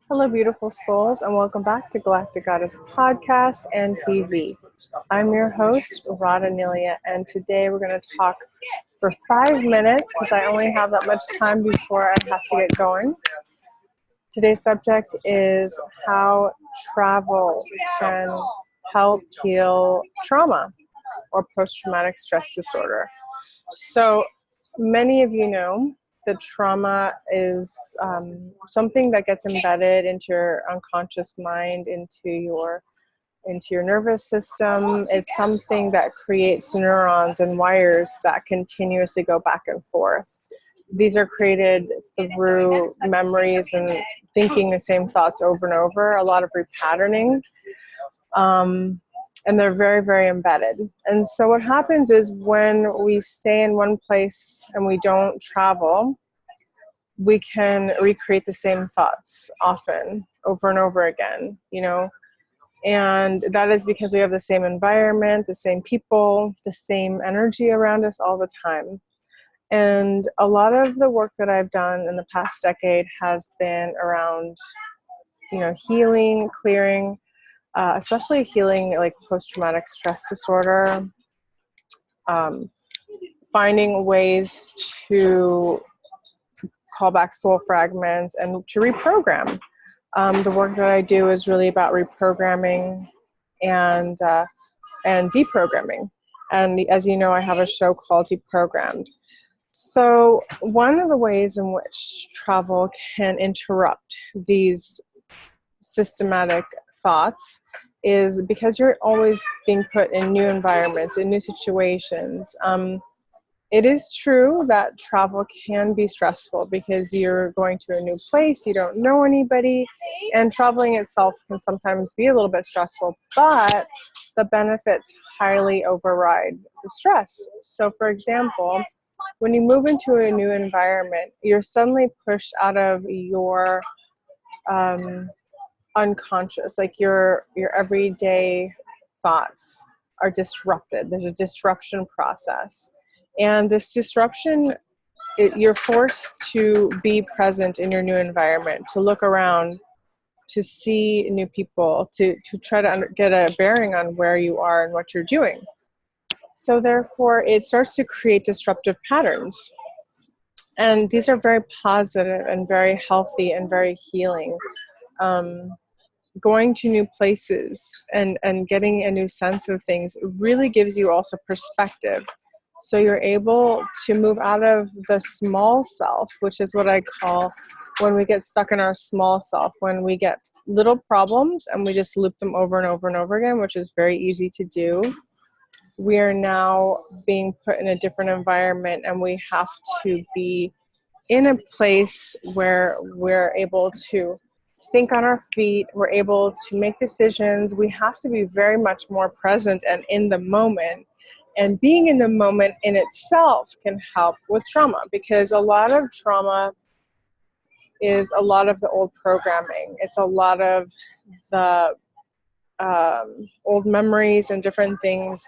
Hello, beautiful souls, and welcome back to Galactic Goddess Podcast and TV. I'm your host, Radha Nelia, and today we're going to talk for 5 minutes because I only have that much time before I have to get going. Today's subject is how travel can help heal trauma or post-traumatic stress disorder. So many of you know that trauma is something that gets embedded into your unconscious mind, into your nervous system. It's something that creates neurons and wires that continuously go back and forth. These are created through memories and thinking the same thoughts over and over, a lot of repatterning. And they're very, very embedded. And so what happens is when we stay in one place and we don't travel, we can recreate the same thoughts often, over and over again, and that is because we have the same environment, the same people, the same energy around us all the time. And a lot of the work that I've done in the past decade has been around, healing, clearing, especially healing like post-traumatic stress disorder, finding ways to call back soul fragments and to reprogram. The work that I do is really about reprogramming and deprogramming. And as you know, I have a show called Deprogrammed. So one of the ways in which travel can interrupt these systematic thoughts is because you're always being put in new environments, in new situations. It is true that travel can be stressful because you're going to a new place, you don't know anybody, and traveling itself can sometimes be a little bit stressful, but the benefits highly override the stress. So for example, when you move into a new environment, you're suddenly pushed out of your unconscious, like your everyday thoughts are disrupted. There's a disruption process. And this disruption, you're forced to be present in your new environment, to look around, to see new people, to try to get a bearing on where you are and what you're doing. So therefore, it starts to create disruptive patterns. And these are very positive and very healthy and very healing. Going to new places and getting a new sense of things really gives you also perspective. So you're able to move out of the small self, which is what I call when we get stuck in our small self, when we get little problems and we just loop them over and over and over again, which is very easy to do. We are now being put in a different environment and we have to be in a place where we're able to think on our feet, we're able to make decisions. We have to be very much more present and in the moment. And being in the moment in itself can help with trauma, because a lot of trauma is a lot of the old programming. It's a lot of the old memories and different things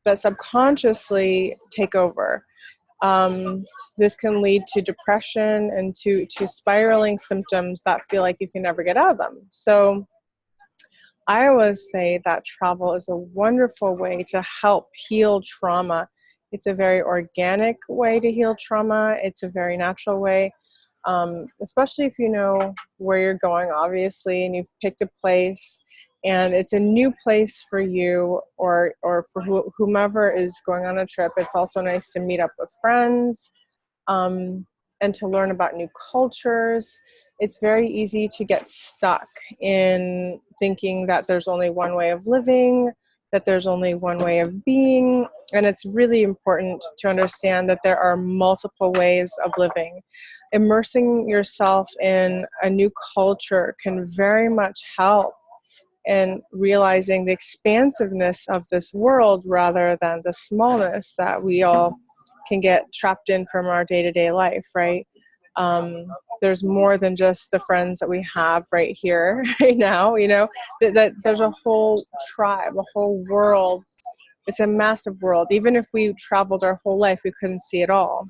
that subconsciously take over. This can lead to depression and to spiraling symptoms that feel like you can never get out of them. So I always say that travel is a wonderful way to help heal trauma. It's a very organic way to heal trauma. It's a very natural way, especially if you know where you're going, obviously, and you've picked a place, and it's a new place for you or for whomever is going on a trip. It's also nice to meet up with friends and to learn about new cultures. It's very easy to get stuck in thinking that there's only one way of living, that there's only one way of being, and it's really important to understand that there are multiple ways of living. Immersing yourself in a new culture can very much help in realizing the expansiveness of this world rather than the smallness that we all can get trapped in from our day-to-day life, right? There's more than just the friends that we have right here, right now, that there's a whole tribe, a whole world. It's a massive world. Even if we traveled our whole life, we couldn't see it all.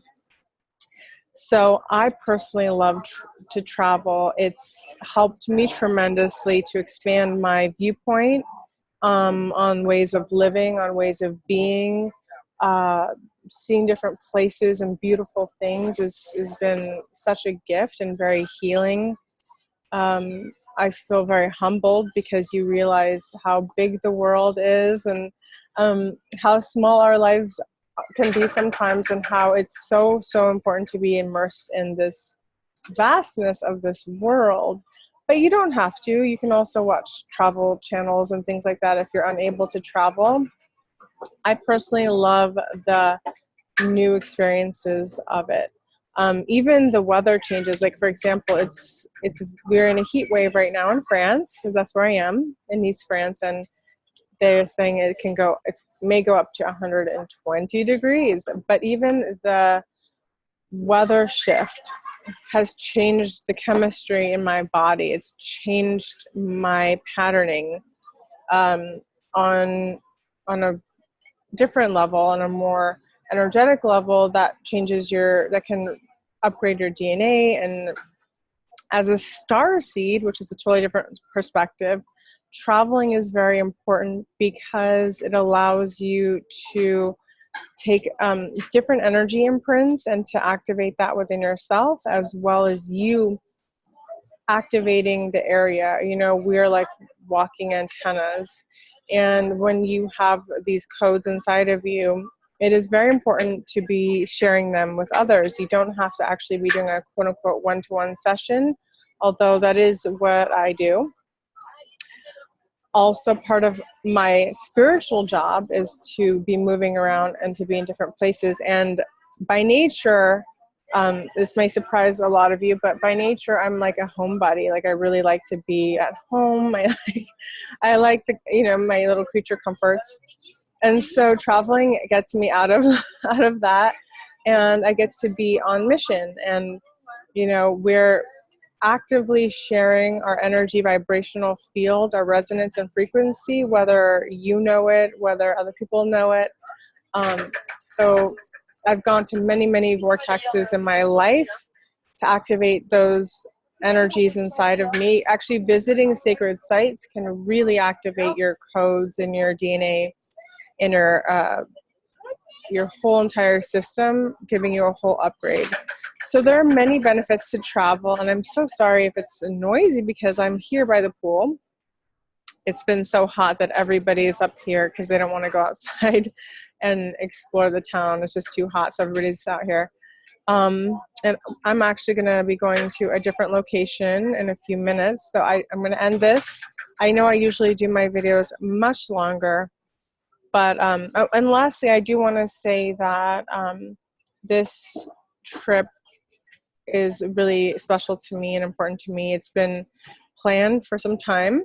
So I personally love to travel. It's helped me tremendously to expand my viewpoint on ways of living, on ways of being. Uh, Seeing different places and beautiful things has been such a gift and very healing. I feel very humbled because you realize how big the world is, and how small our lives can be sometimes, and how it's so important to be immersed in this vastness of this world. But you don't have to. You can also watch travel channels and things like that if you're unable to travel. I personally love the new experiences of it. Even the weather changes. Like, for example, we're in a heat wave right now in France. So that's where I am, in Nice, France, and they're saying it may go up to 120 degrees. But even the weather shift has changed the chemistry in my body. It's changed my patterning on a different level, on a more energetic level that can upgrade your DNA. And as a star seed, which is a totally different perspective, traveling is very important because it allows you to take different energy imprints and to activate that within yourself, as well as you activating the area. We're like walking antennas. And when you have these codes inside of you, it is very important to be sharing them with others. You don't have to actually be doing a quote unquote one-to-one session, although that is what I do. Also, part of my spiritual job is to be moving around and to be in different places. And by nature, this may surprise a lot of you, but by nature, I'm like a homebody. Like, I really like to be at home. I like my little creature comforts. And so traveling gets me out of that, and I get to be on mission. And we're actively sharing our energy vibrational field, our resonance and frequency, whether you know it, whether other people know it. So I've gone to many vortexes in my life to activate those energies inside of me. Actually, visiting sacred sites can really activate your codes and your DNA in your whole entire system, giving you a whole upgrade. So there are many benefits to travel, and I'm so sorry if it's noisy because I'm here by the pool. It's been so hot that everybody's up here because they don't want to go outside and explore the town. It's just too hot, so everybody's out here. And I'm actually going to be going to a different location in a few minutes, so I'm going to end this. I know I usually do my videos much longer, but and lastly, I do want to say that this trip is really special to me and important to me. It's been planned for some time.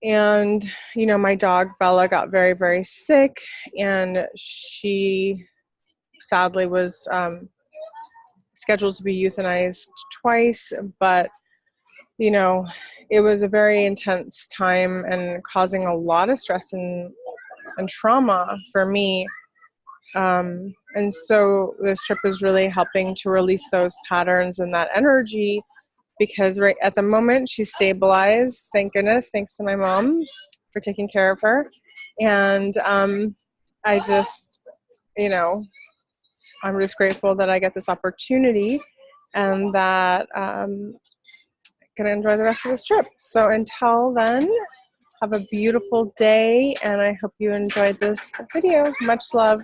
And, my dog Bella got very, very sick, and she sadly was scheduled to be euthanized twice. But, it was a very intense time and causing a lot of stress and trauma for me. And so this trip is really helping to release those patterns and that energy, because right at the moment she's stabilized, thank goodness, thanks to my mom for taking care of her. And I just, I'm just grateful that I get this opportunity and that I'm going to enjoy the rest of this trip. So until then, have a beautiful day, and I hope you enjoyed this video. Much love.